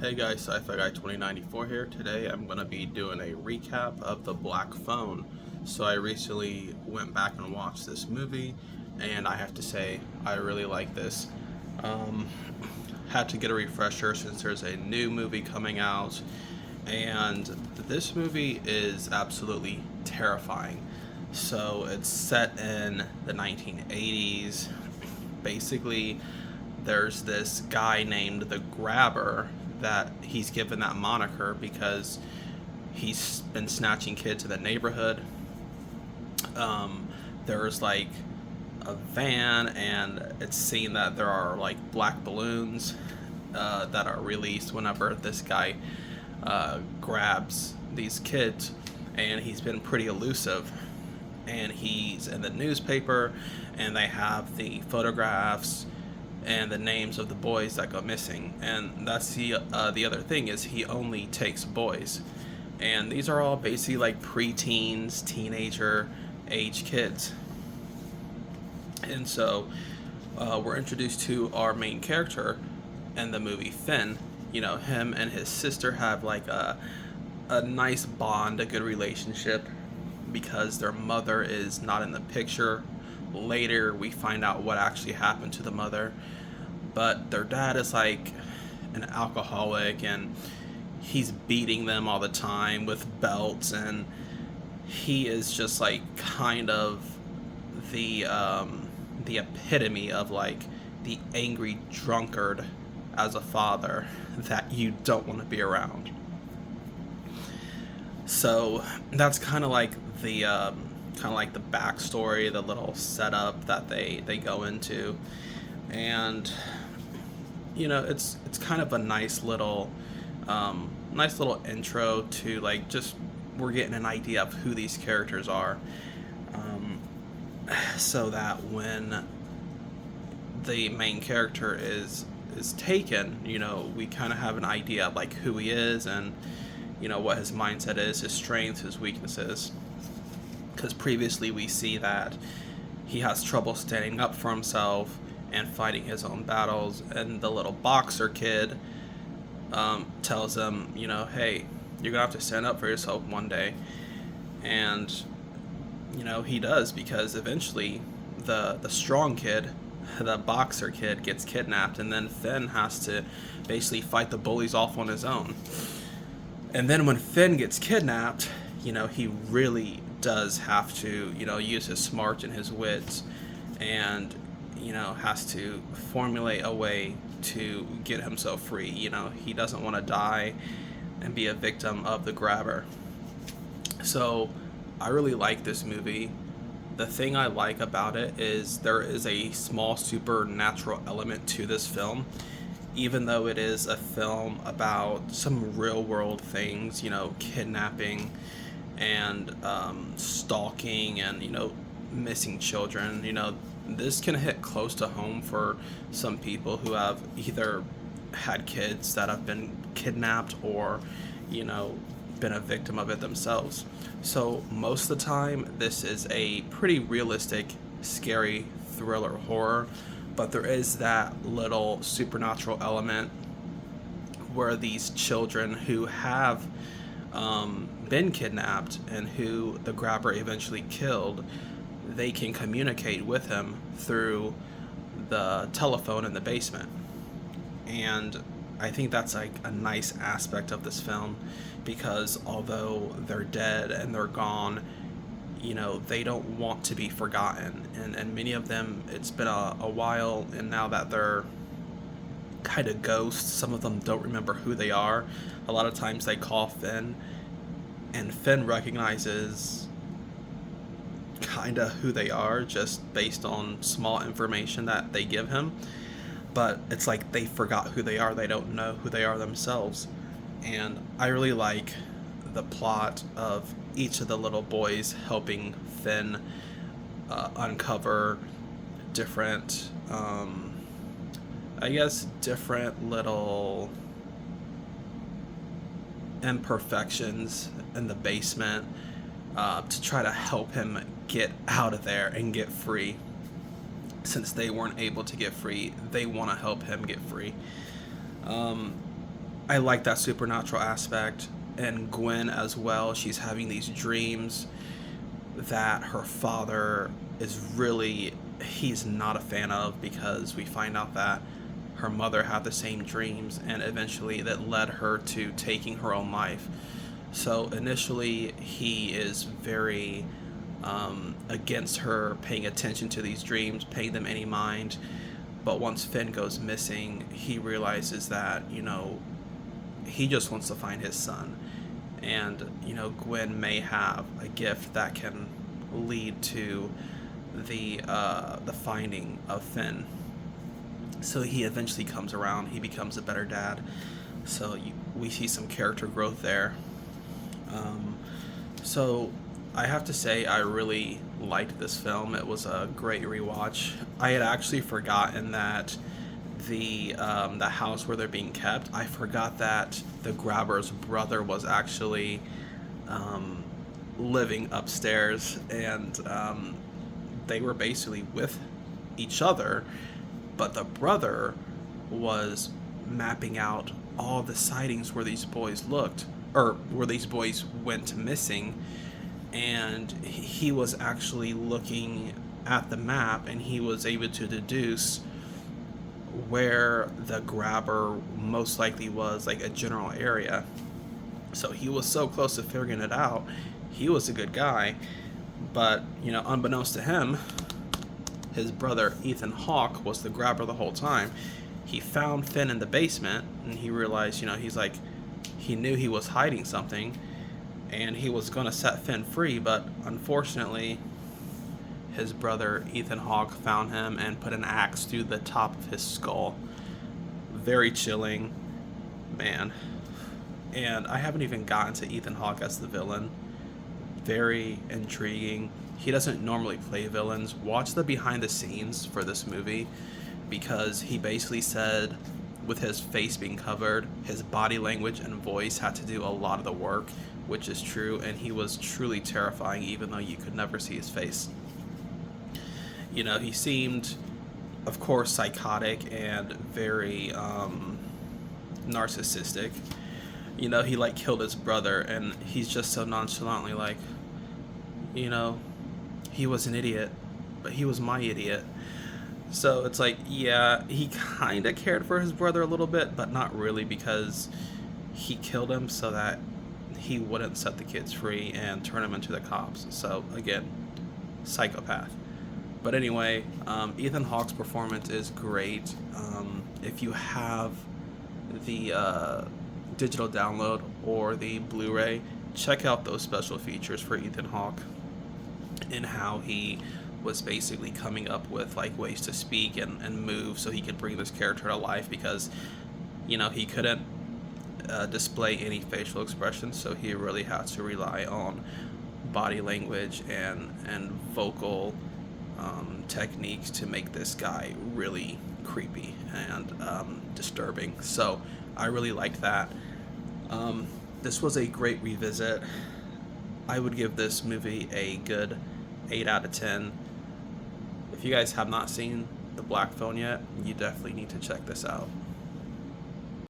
Hey guys, Sci-Fi Guy 2094 here. Today I'm going to be doing a recap of The Black Phone. So I recently went back and watched this movie, and I have to say I really like this. Um, Had to get a refresher since there's a new movie coming out, and this movie is absolutely terrifying. So it's set in the 1980s. Basically, there's this guy named the Grabber that he's given that moniker because he's been snatching kids in the neighborhood. There's like a van, and it's seen that there are like black balloons that are released whenever this guy grabs these kids, and he's been pretty elusive. And he's in the newspaper, and they have the photographs and the names of the boys that go missing. And that's the other thing is he only takes boys, and these are all basically like preteens, teenager age kids. And so we're introduced to our main character in the movie, Finn. You know, him and his sister have like a nice bond, a good relationship, because their mother is not in the picture. Later we find out what actually happened to the mother, but their dad is like an alcoholic, and he's beating them all the time with belts, and he is just like kind of the epitome of like the angry drunkard as a father that you don't want to be around. So that's kind of like the backstory, the little setup that they go into. And you know, it's kind of a nice little intro to like, just we're getting an idea of who these characters are, so that when the main character is taken, you know, we kind of have an idea of like who he is, and you know what his mindset is, his strengths, his weaknesses. Because previously we see that he has trouble standing up for himself and fighting his own battles, and the little boxer kid tells him, you know, hey, you're gonna have to stand up for yourself one day. And you know, he does, because eventually the strong kid, the boxer kid, gets kidnapped, and then Finn has to basically fight the bullies off on his own. And then when Finn gets kidnapped, you know, he really does have to, you know, use his smarts and his wits, and you know, has to formulate a way to get himself free. You know, he doesn't want to die and be a victim of the Grabber. So I really like this movie. The thing I like about it is there is a small supernatural element to this film, even though it is a film about some real world things, you know, kidnapping and stalking, and you know, missing children. You know, this can hit close to home for some people who have either had kids that have been kidnapped, or you know, been a victim of it themselves. So most of the time this is a pretty realistic, scary thriller horror, but there is that little supernatural element where these children who have been kidnapped and who the Grabber eventually killed, they can communicate with him through the telephone in the basement. And I think that's like a nice aspect of this film, because although they're dead and they're gone, you know, they don't want to be forgotten. And many of them, it's been a while, and now that they're kind of ghosts, some of them don't remember who they are. A lot of times they call Finn, and Finn recognizes kind of who they are just based on small information that they give him. But it's like they forgot who they are. They don't know who they are themselves. And I really like the plot of each of the little boys helping Finn uncover different, I guess, different little imperfections in the basement, to try to help him get out of there and get free. Since they weren't able to get free, they want to help him get free. I like that supernatural aspect, and Gwen as well. She's having these dreams that her father is really, he's not a fan of, because we find out that her mother had the same dreams, and eventually that led her to taking her own life. So initially he is very against her paying attention to these dreams, paying them any mind. But once Finn goes missing, he realizes that, he just wants to find his son. And, Gwen may have a gift that can lead to the finding of Finn. So he eventually comes around. He becomes a better dad. So we see some character growth there. So I have to say I really liked this film. It was a great rewatch. I had actually forgotten that the house where they're being kept, I forgot that the grabber's brother was actually living upstairs, and they were basically with each other, but the brother was mapping out all the sightings where these boys looked, or where these boys went missing, and he was actually looking at the map, and he was able to deduce where the grabber most likely was, like a general area. So he was so close to figuring it out. He was a good guy, but unbeknownst to him, his brother Ethan Hawke was the grabber the whole time. He found Finn in the basement, and he realized, he knew he was hiding something, and he was going to set Finn free, but unfortunately his brother Ethan Hawke found him and put an axe through the top of his skull. Very chilling, man. And I haven't even gotten to Ethan Hawke as the villain. Very intriguing. He doesn't normally play villains. Watch the behind the scenes for this movie, because he basically said, with his face being covered, his body language and voice had to do a lot of the work, which is true, and he was truly terrifying even though you could never see his face. He seemed, of course, psychotic and very narcissistic. He killed his brother, and he's just so nonchalantly he was an idiot, but he was my idiot. So it's yeah, he kind of cared for his brother a little bit, but not really, because he killed him so that he wouldn't set the kids free and turn them into the cops. So again, psychopath. But anyway, Ethan Hawke's performance is great. If you have the digital download or the Blu-ray, check out those special features for Ethan Hawke, and how he was basically coming up with ways to speak and move so he could bring this character to life, because he couldn't display any facial expressions, so he really had to rely on body language and vocal techniques to make this guy really creepy and disturbing. So I really liked that. This was a great revisit. I would give this movie a good 8 out of 10. If you guys have not seen The Black Phone yet, you definitely need to check this out.